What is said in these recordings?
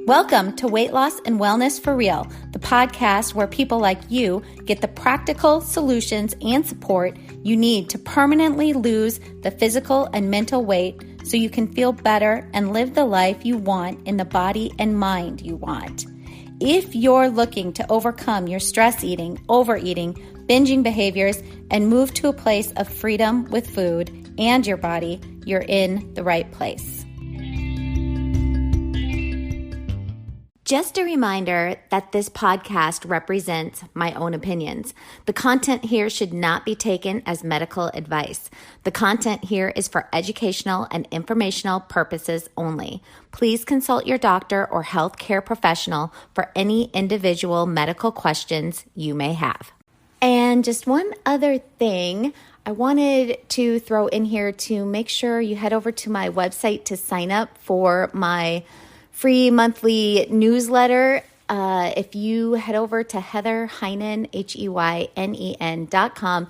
Welcome to Weight Loss and Wellness for Real, the podcast where people like you get the practical solutions and support you need to permanently lose the physical and mental weight so you can feel better and live the life you want in the body and mind you want. If you're looking to overcome your stress eating, overeating, binging behaviors, and move to a place of freedom with food and your body, you're in the right place. Just a reminder that this podcast represents my own opinions. The content here should not be taken as medical advice. The content here is for educational and informational purposes only. Please consult your doctor or healthcare professional for any individual medical questions you may have. And just one other thing I wanted to throw in here to make sure you head over to my website to sign up for my free monthly newsletter. If you head over to HeatherHeynen, HEYNEN.com,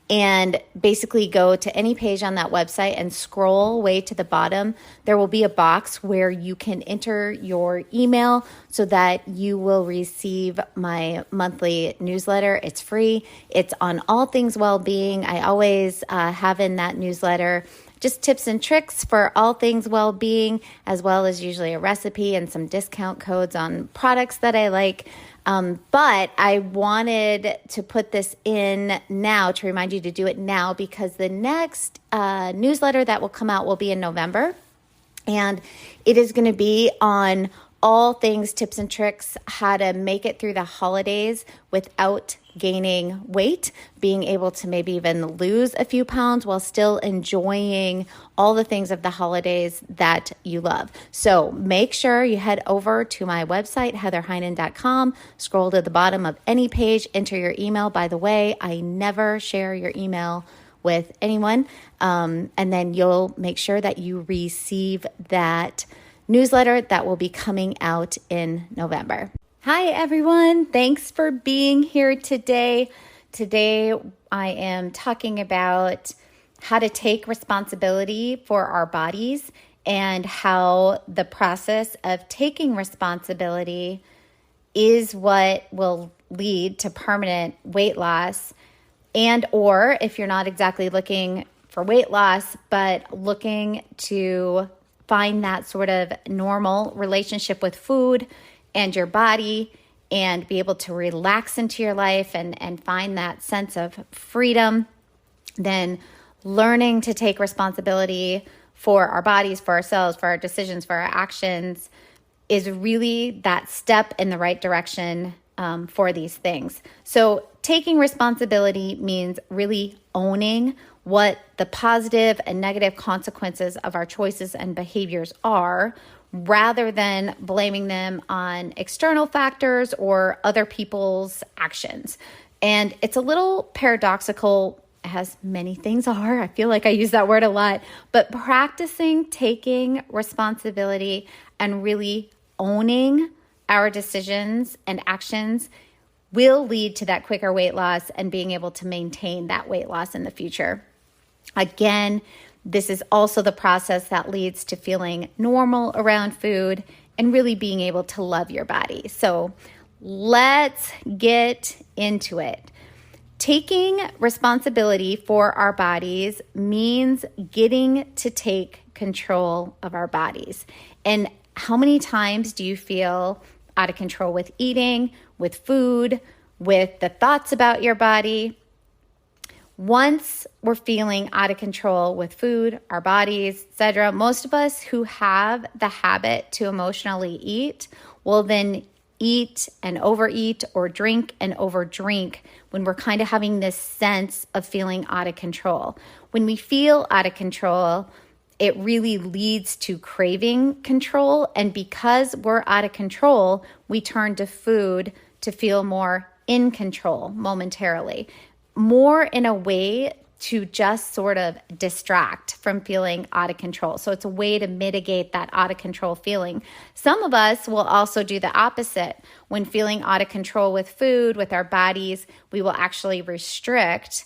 and basically go to any page on that website and scroll way to the bottom, there will be a box where you can enter your email so that you will receive my monthly newsletter. It's free. It's on all things well-being. I always have in that newsletter just tips and tricks for all things well-being, as well as usually a recipe and some discount codes on products that I like. But I wanted to put this in now to remind you to do it now because the next newsletter that will come out will be in November. And it is going to be on all things tips and tricks, how to make it through the holidays without gaining weight, being able to maybe even lose a few pounds while still enjoying all the things of the holidays that you love. So make sure you head over to my website, HeatherHeynen.com, scroll to the bottom of any page, enter your email. By the way, I never share your email with anyone. And then you'll make sure that you receive that newsletter that will be coming out in November. Hi, everyone. Thanks for being here today. Today, I am talking about how to take responsibility for our bodies and how the process of taking responsibility is what will lead to permanent weight loss. And or if you're not exactly looking for weight loss, but looking to find that sort of normal relationship with food and your body and be able to relax into your life and find that sense of freedom, then learning to take responsibility for our bodies, for ourselves, for our decisions, for our actions is really that step in the right direction for these things. So taking responsibility means really owning what the positive and negative consequences of our choices and behaviors are, rather than blaming them on external factors or other people's actions. And it's a little paradoxical, as many things are. I feel like I use that word a lot, but practicing taking responsibility and really owning our decisions and actions will lead to that quicker weight loss and being able to maintain that weight loss in the future. Again, this is also the process that leads to feeling normal around food and really being able to love your body. So let's get into it. Taking responsibility for our bodies means getting to take control of our bodies. And how many times do you feel out of control with eating, with food, with the thoughts about your body? Once we're feeling out of control with food, our bodies, etc., most of us who have the habit to emotionally eat will then eat and overeat or drink and overdrink when we're kind of having this sense of feeling out of control. When we feel out of control, it really leads to craving control. And because we're out of control, we turn to food to feel more in control momentarily. More in a way to just sort of distract from feeling out of control. So it's a way to mitigate that out of control feeling. Some of us will also do the opposite. When feeling out of control with food, with our bodies, we will actually restrict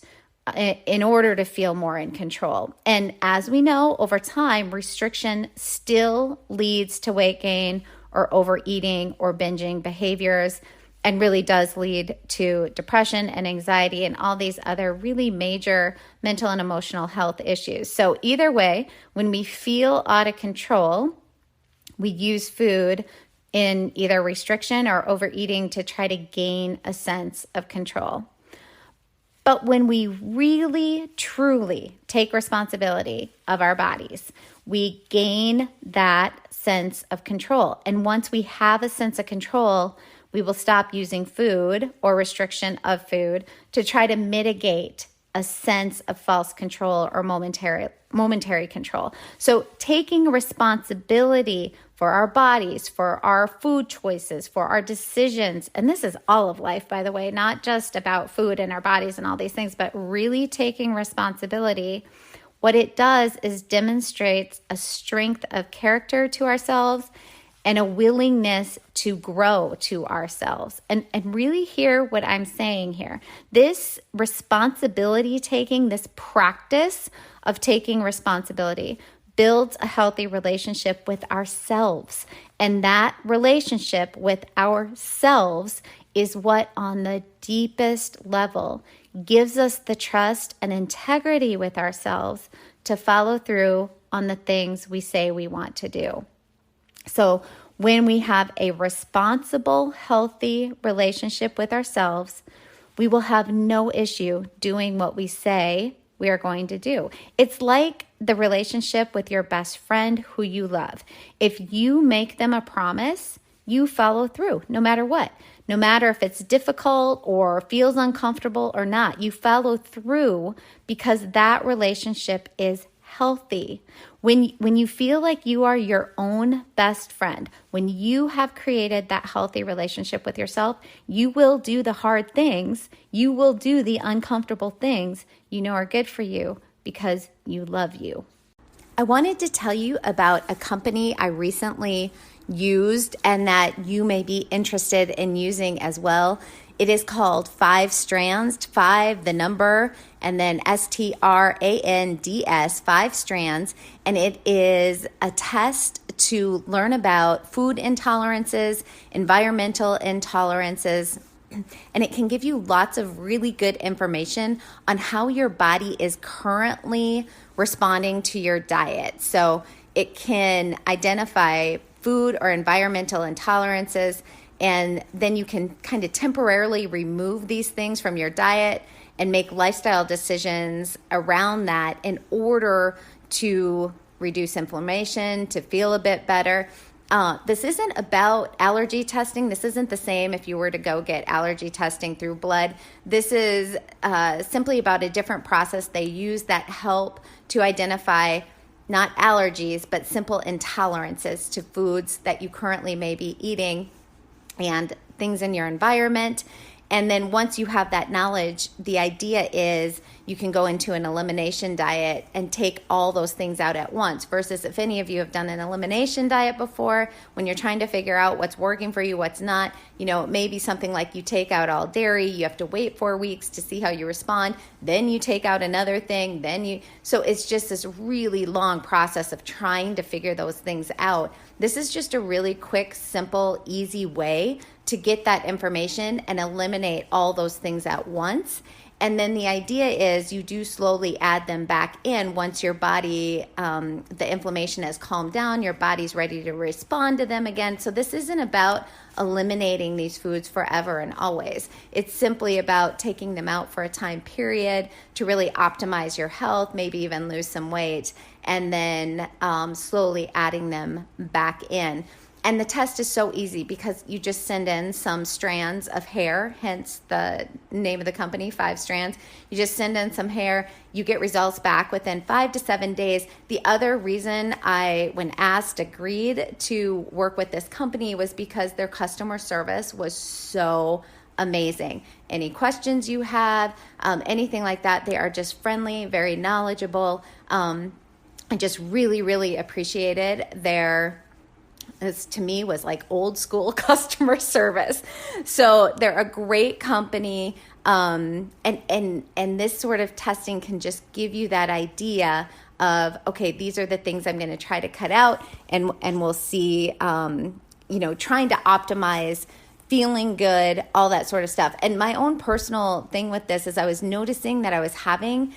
in order to feel more in control. And as we know, over time, restriction still leads to weight gain or overeating or binging behaviors, and really does lead to depression and anxiety and all these other really major mental and emotional health issues. So either way, when we feel out of control, we use food in either restriction or overeating to try to gain a sense of control. But when we really, truly take responsibility of our bodies, we gain that sense of control. And once we have a sense of control, we will stop using food or restriction of food to try to mitigate a sense of false control or momentary control. So taking responsibility for our bodies, for our food choices, for our decisions, and this is all of life, by the way, not just about food and our bodies and all these things, but really taking responsibility. What it does is demonstrates a strength of character to ourselves and a willingness to grow to ourselves. And really hear what I'm saying here. This responsibility taking, this practice of taking responsibility builds a healthy relationship with ourselves. And that relationship with ourselves is what on the deepest level gives us the trust and integrity with ourselves to follow through on the things we say we want to do. So when we have a responsible, healthy relationship with ourselves, we will have no issue doing what we say we are going to do. It's like the relationship with your best friend who you love. If you make them a promise, you follow through no matter what. No matter if it's difficult or feels uncomfortable or not, you follow through because that relationship is healthy. When you feel like you are your own best friend, when you have created that healthy relationship with yourself, you will do the hard things. You will do the uncomfortable things you know are good for you because you love you. I wanted to tell you about a company I recently used and that you may be interested in using as well. It is called 5 Strands, 5, the number, and then STRANDS, 5 Strands. And it is a test to learn about food intolerances, environmental intolerances, and it can give you lots of really good information on how your body is currently responding to your diet. So it can identify food or environmental intolerances, and then you can kind of temporarily remove these things from your diet and make lifestyle decisions around that in order to reduce inflammation, to feel a bit better. This isn't about allergy testing. This isn't the same if you were to go get allergy testing through blood. This is simply about a different process they use that help to identify not allergies, but simple intolerances to foods that you currently may be eating and things in your environment. And then once you have that knowledge, the idea is you can go into an elimination diet and take all those things out at once. Versus if any of you have done an elimination diet before, when you're trying to figure out what's working for you, what's not, it may be something like you take out all dairy, you have to wait 4 weeks to see how you respond, then you take out another thing, so it's just this really long process of trying to figure those things out. This is just a really quick, simple, easy way to get that information and eliminate all those things at once. And then the idea is you do slowly add them back in once your body, the inflammation has calmed down, your body's ready to respond to them again. So this isn't about eliminating these foods forever and always. It's simply about taking them out for a time period to really optimize your health, maybe even lose some weight, and then slowly adding them back in. And the test is so easy because you just send in some strands of hair, hence the name of the company, 5 Strands. You just send in some hair, you get results back within 5 to 7 days. The other reason I, when asked, agreed to work with this company was because their customer service was so amazing. Any questions you have, anything like that, they are just friendly, very knowledgeable. I just really, really appreciated this to me was like old school customer service. So they're a great company. And this sort of testing can just give you that idea of, okay, these are the things I'm going to try to cut out, and we'll see, trying to optimize feeling good, all that sort of stuff. And my own personal thing with this is I was noticing that I was having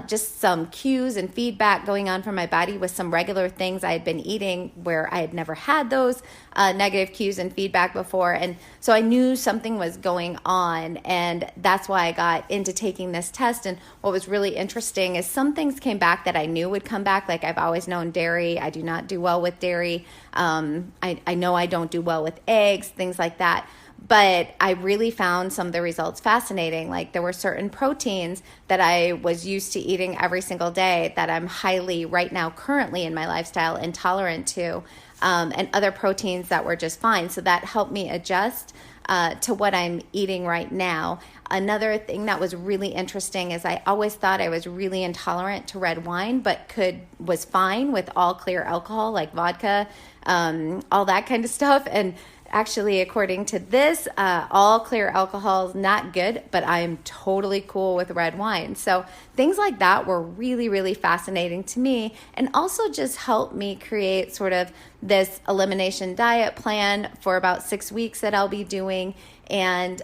just some cues and feedback going on from my body with some regular things I had been eating where I had never had those negative cues and feedback before. And so I knew something was going on, and that's why I got into taking this test. And what was really interesting is some things came back that I knew would come back. Like I've always known dairy. I do not do well with dairy. I know I don't do well with eggs, things like that. But I really found some of the results fascinating. Like there were certain proteins that I was used to eating every single day that I'm highly right now currently in my lifestyle intolerant to, and other proteins that were just fine. So that helped me adjust to what I'm eating right now. Another thing that was really interesting is I always thought I was really intolerant to red wine, but was fine with all clear alcohol like vodka, all that kind of stuff. And actually, according to this, all clear alcohol is not good, but I'm totally cool with red wine. So things like that were really, really fascinating to me, and also just helped me create sort of this elimination diet plan for about 6 weeks that I'll be doing, and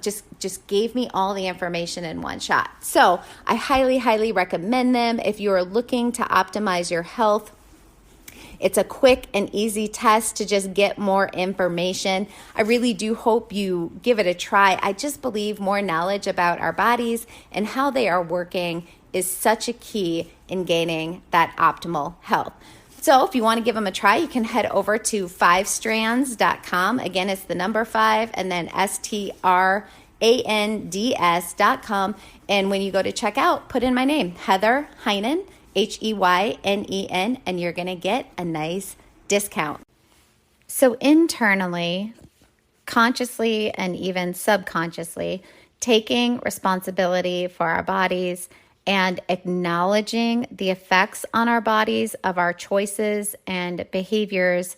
just gave me all the information in one shot. So I highly, highly recommend them if you are looking to optimize your health. It's a quick and easy test to just get more information. I really do hope you give it a try. I just believe more knowledge about our bodies and how they are working is such a key in gaining that optimal health. So if you want to give them a try, you can head over to 5strands.com. Again, it's the number 5 and then STRANDS.com. And when you go to checkout, put in my name, Heather Heinen, HEYNEN, and you're going to get a nice discount. So internally, consciously, and even subconsciously, taking responsibility for our bodies and acknowledging the effects on our bodies of our choices and behaviors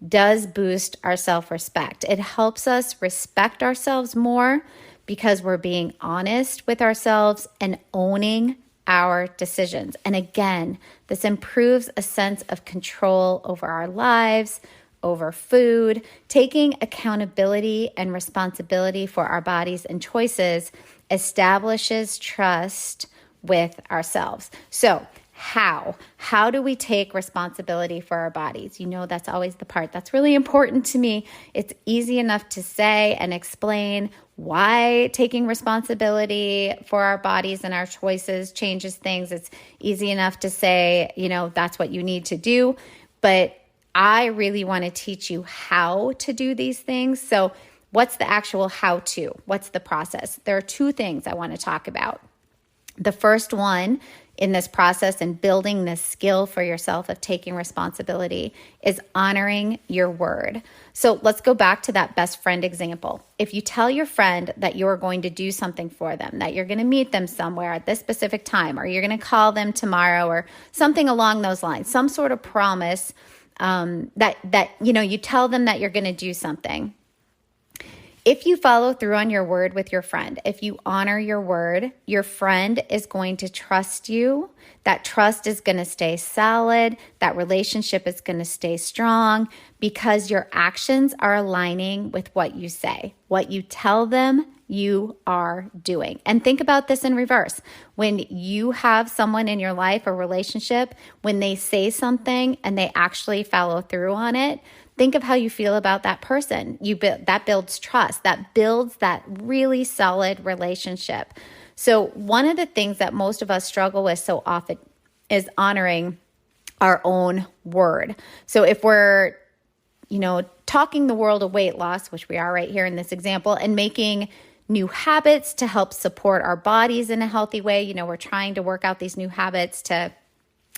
does boost our self-respect. It helps us respect ourselves more because we're being honest with ourselves and owning our decisions. And again, this improves a sense of control over our lives, over food. Taking accountability and responsibility for our bodies and choices establishes trust with ourselves. So how do we take responsibility for our bodies? That's always the part that's really important to me. It's easy enough to say and explain why taking responsibility for our bodies and our choices changes things. It's easy enough to say, that's what you need to do. But I really want to teach you how to do these things. So what's the actual how to? What's the process? There are 2 things I want to talk about. The first one in this process and building this skill for yourself of taking responsibility is honoring your word. So let's go back to that best friend example. If you tell your friend that you're going to do something for them, that you're going to meet them somewhere at this specific time, or you're going to call them tomorrow or something along those lines, some sort of promise that you tell them that you're going to do something. If you follow through on your word with your friend, if you honor your word, your friend is going to trust you. That trust is going to stay solid. That relationship is going to stay strong because your actions are aligning with what you say. What you tell them, you are doing. And think about this in reverse. When you have someone in your life or relationship, when they say something and they actually follow through on it, think of how you feel about that person. That builds trust. That builds that really solid relationship. So one of the things that most of us struggle with so often is honoring our own word. So if we're, talking the world of weight loss, which we are right here in this example, and making new habits to help support our bodies in a healthy way, we're trying to work out these new habits to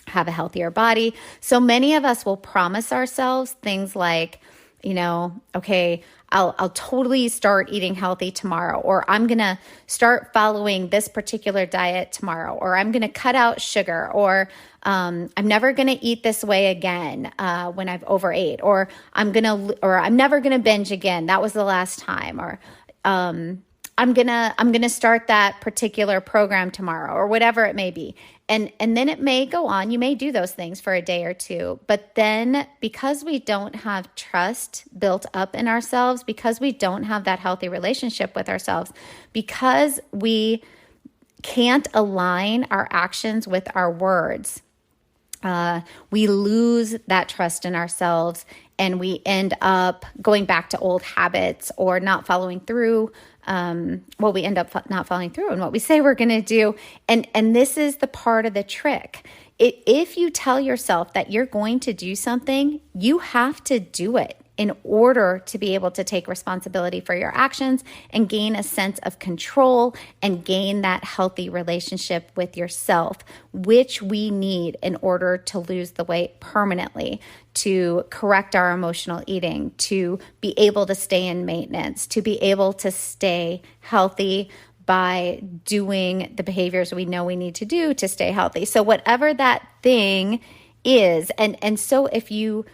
have a healthier body. So many of us will promise ourselves things like, okay, I'll totally start eating healthy tomorrow, or I'm going to start following this particular diet tomorrow, or I'm going to cut out sugar, or I'm never going to eat this way again when I've overate, or I'm never going to binge again. That was the last time, or I'm going to start that particular program tomorrow, or whatever it may be. And then it may go on. You may do those things for a day or two, but then because we don't have trust built up in ourselves, because we don't have that healthy relationship with ourselves, because we can't align our actions with our words, we lose that trust in ourselves, and we end up going back to old habits or not following through. We end up not following through on what we say we're going to do. And this is the part of the trick. If you tell yourself that you're going to do something, you have to do it in order to be able to take responsibility for your actions and gain a sense of control and gain that healthy relationship with yourself, which we need in order to lose the weight permanently, to correct our emotional eating, to be able to stay in maintenance, to be able to stay healthy by doing the behaviors we know we need to do to stay healthy. So whatever that thing is, and so if you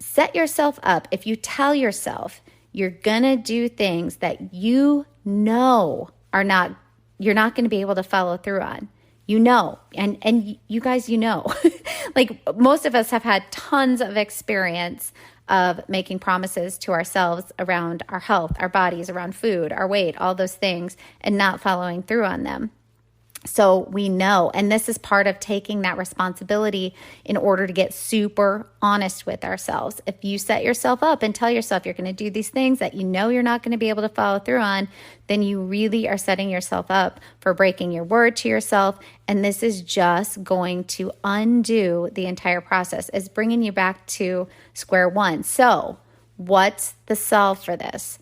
set yourself up, if you tell yourself you're going to do things that you know you're not going to be able to follow through on, and you guys, like most of us have had tons of experience of making promises to ourselves around our health, our bodies, around food, our weight, all those things, and not following through on them. So we know, and this is part of taking that responsibility in order to get super honest with ourselves. If you set yourself up and tell yourself you're going to do these things that you know you're not going to be able to follow through on, then you really are setting yourself up for breaking your word to yourself. And this is just going to undo the entire process. It's bringing you back to square one. So what's the solve for this?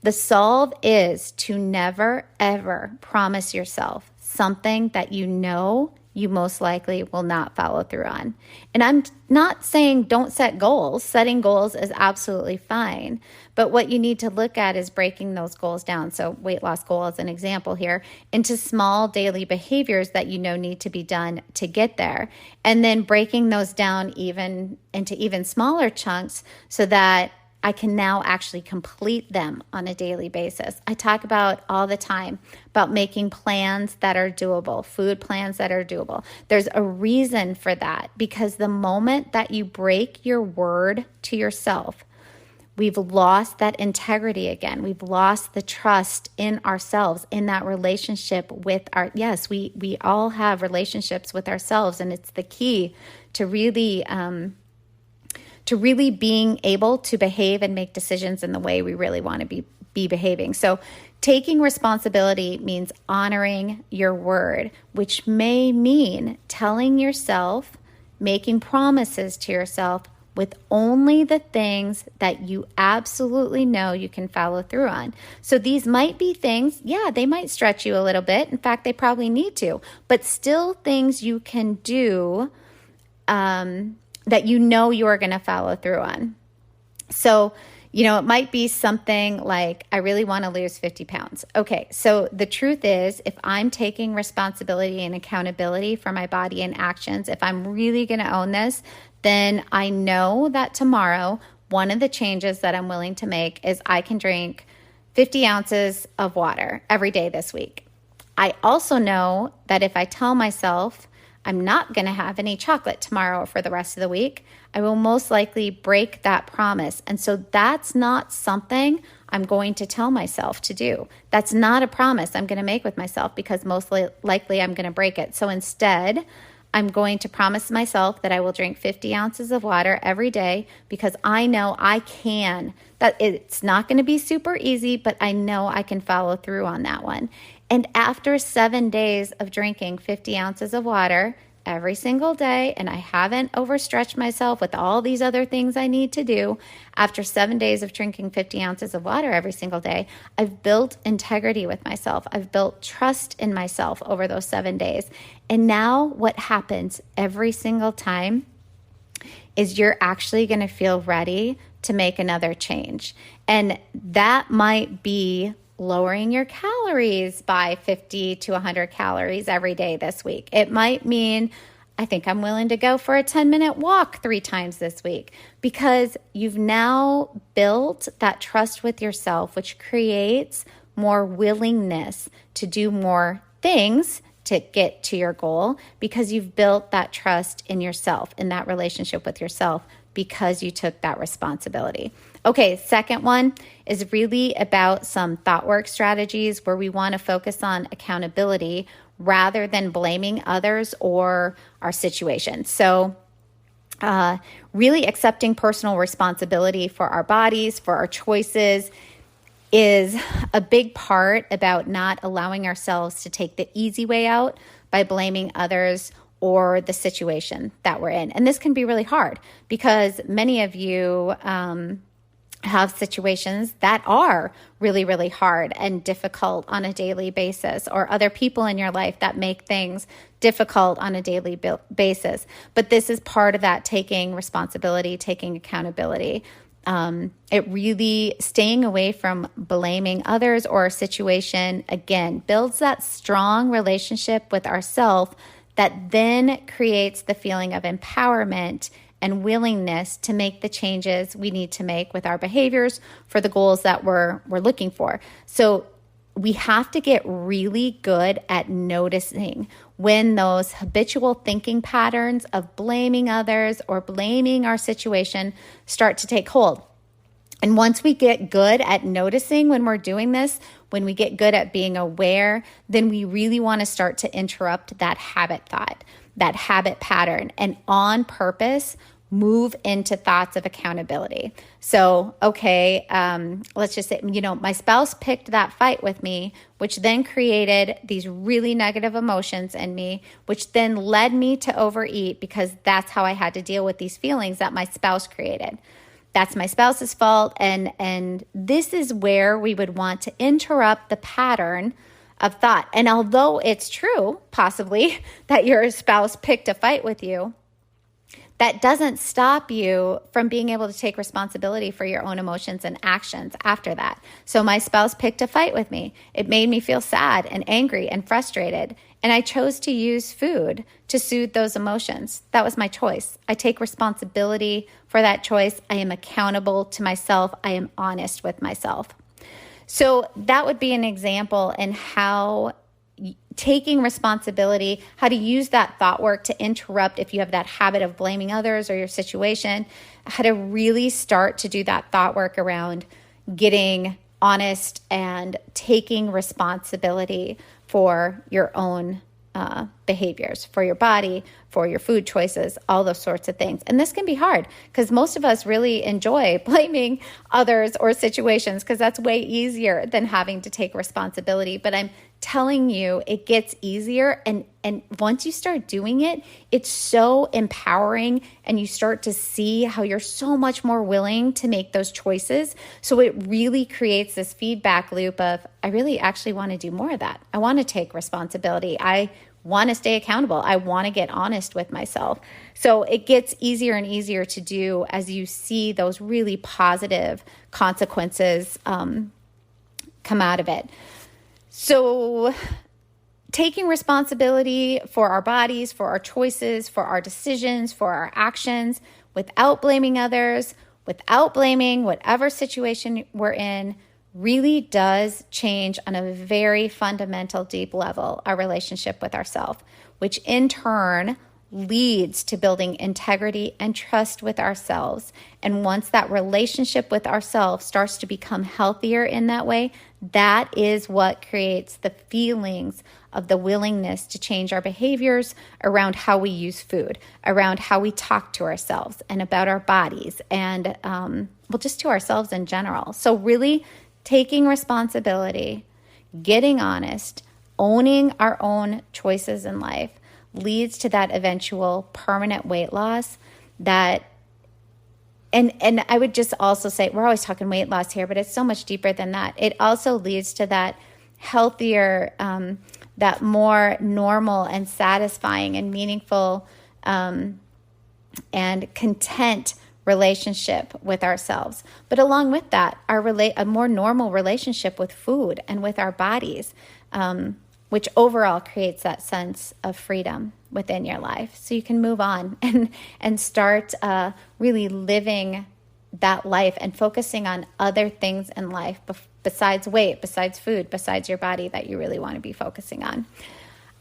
The solve is to never, ever promise yourself something that you know you most likely will not follow through on. And I'm not saying don't set goals. Setting goals is absolutely fine. But what you need to look at is breaking those goals down. So weight loss goal as an example here, into small daily behaviors that you know need to be done to get there. And then breaking those down into even smaller chunks so that I can now actually complete them on a daily basis. I talk about all the time about making plans that are doable, food plans that are doable. There's a reason for that, because the moment that you break your word to yourself, we've lost that integrity again. We've lost the trust in ourselves, in that relationship with we all have relationships with ourselves, and it's the key to really being able to behave and make decisions in the way we really want to be behaving. So taking responsibility means honoring your word, which may mean telling yourself, making promises to yourself with only the things that you absolutely know you can follow through on. So these might be things, they might stretch you a little bit. In fact, they probably need to, but still things you can do that you know you are going to follow through on. So, it might be something like, I really want to lose 50 pounds. Okay, so the truth is, if I'm taking responsibility and accountability for my body and actions, if I'm really going to own this, then I know that tomorrow, one of the changes that I'm willing to make is I can drink 50 ounces of water every day this week. I also know that if I tell myself I'm not going to have any chocolate tomorrow or for the rest of the week, I will most likely break that promise. And so that's not something I'm going to tell myself to do. That's not a promise I'm going to make with myself, because most likely I'm going to break it. So instead, I'm going to promise myself that I will drink 50 ounces of water every day, because I know I can. That it's not going to be super easy, but I know I can follow through on that one. And after 7 days of drinking 50 ounces of water every single day, and I haven't overstretched myself with all these other things I need to do, after 7 days of drinking 50 ounces of water every single day, I've built integrity with myself. I've built trust in myself over those 7 days. And now what happens every single time is you're actually going to feel ready to make another change. And that might be lowering your calories by 50 to 100 calories every day this week. It might mean, I think I'm willing to go for a 10-minute walk 3 times this week, because you've now built that trust with yourself, which creates more willingness to do more things to get to your goal because you've built that trust in yourself, in that relationship with yourself, because you took that responsibility. Okay, second one is really about some thought work strategies where we want to focus on accountability rather than blaming others or our situation. So really accepting personal responsibility for our bodies, for our choices, is a big part about not allowing ourselves to take the easy way out by blaming others or the situation that we're in. And this can be really hard because many of you have situations that are really, really hard and difficult on a daily basis, or other people in your life that make things difficult on a daily basis. But this is part of that taking responsibility, taking accountability. It really, staying away from blaming others or a situation, again, builds that strong relationship with ourselves that then creates the feeling of empowerment and willingness to make the changes we need to make with our behaviors for the goals that we're looking for. So we have to get really good at noticing when those habitual thinking patterns of blaming others or blaming our situation start to take hold. And once we get good at noticing when we're doing this, when we get good at being aware, then we really want to start to interrupt that habit thought, that habit pattern, and on purpose, move into thoughts of accountability. So, okay, let's just say, my spouse picked that fight with me, which then created these really negative emotions in me, which then led me to overeat because that's how I had to deal with these feelings that my spouse created. That's my spouse's fault. And this is where we would want to interrupt the pattern of thought. And although it's true, possibly, that your spouse picked a fight with you, that doesn't stop you from being able to take responsibility for your own emotions and actions after that. So my spouse picked a fight with me. It made me feel sad and angry and frustrated. And I chose to use food to soothe those emotions. That was my choice. I take responsibility for that choice. I am accountable to myself. I am honest with myself. So that would be an example in how taking responsibility, how to use that thought work to interrupt if you have that habit of blaming others or your situation, how to really start to do that thought work around getting honest and taking responsibility for your own behaviors, for your body, for your food choices, all those sorts of things. And this can be hard because most of us really enjoy blaming others or situations because that's way easier than having to take responsibility. But I'm telling you, it gets easier. And once you start doing it, it's so empowering and you start to see how you're so much more willing to make those choices. So it really creates this feedback loop of, I really actually want to do more of that. I want to take responsibility. I want to stay accountable. I want to get honest with myself. So it gets easier and easier to do as you see those really positive consequences come out of it. So taking responsibility for our bodies, for our choices, for our decisions, for our actions, without blaming others, without blaming whatever situation we're in, really does change on a very fundamental, deep level our relationship with ourselves, which in turn leads to building integrity and trust with ourselves. And once that relationship with ourselves starts to become healthier in that way, that is what creates the feelings of the willingness to change our behaviors around how we use food, around how we talk to ourselves and about our bodies and, just to ourselves in general. So really taking responsibility, getting honest, owning our own choices in life leads to that eventual permanent weight loss that, and I would just also say, we're always talking weight loss here, but it's so much deeper than that. It also leads to that healthier, that more normal and satisfying and meaningful and content relationship with ourselves. But along with that, a more normal relationship with food and with our bodies, which overall creates that sense of freedom within your life. So you can move on and start really living that life and focusing on other things in life besides weight, besides food, besides your body that you really want to be focusing on.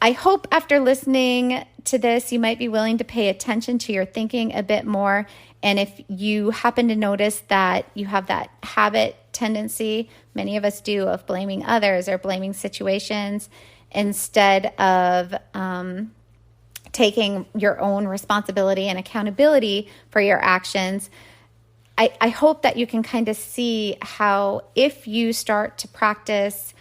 I hope after listening to this, you might be willing to pay attention to your thinking a bit more. And if you happen to notice that you have that habit tendency, many of us do, of blaming others or blaming situations instead of taking your own responsibility and accountability for your actions, I hope that you can kind of see how if you start to practice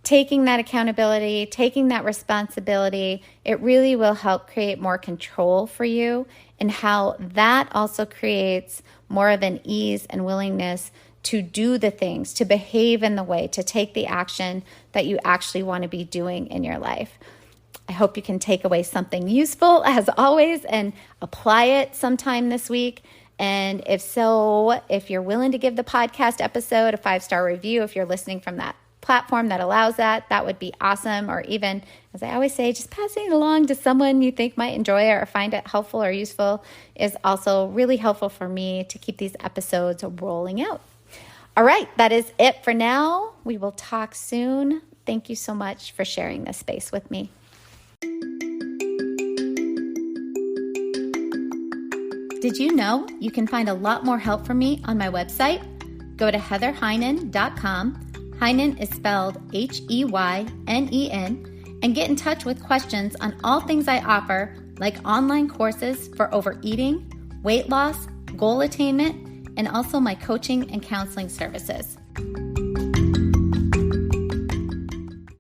taking that accountability, taking that responsibility, it really will help create more control for you, and how that also creates more of an ease and willingness to do the things, to behave in the way, to take the action that you actually want to be doing in your life. I hope you can take away something useful, as always, and apply it sometime this week. And if so, if you're willing to give the podcast episode a 5-star review, if you're listening from that platform that allows that, that would be awesome. Or even, as I always say, just passing it along to someone you think might enjoy it or find it helpful or useful is also really helpful for me to keep these episodes rolling out. All right, that is it for now. We will talk soon. Thank you so much for sharing this space with me. Did you know you can find a lot more help from me on my website? Go to heatherheynen.com. Heynen is spelled Heynen, and get in touch with questions on all things I offer, like online courses for overeating, weight loss, goal attainment, and also my coaching and counseling services.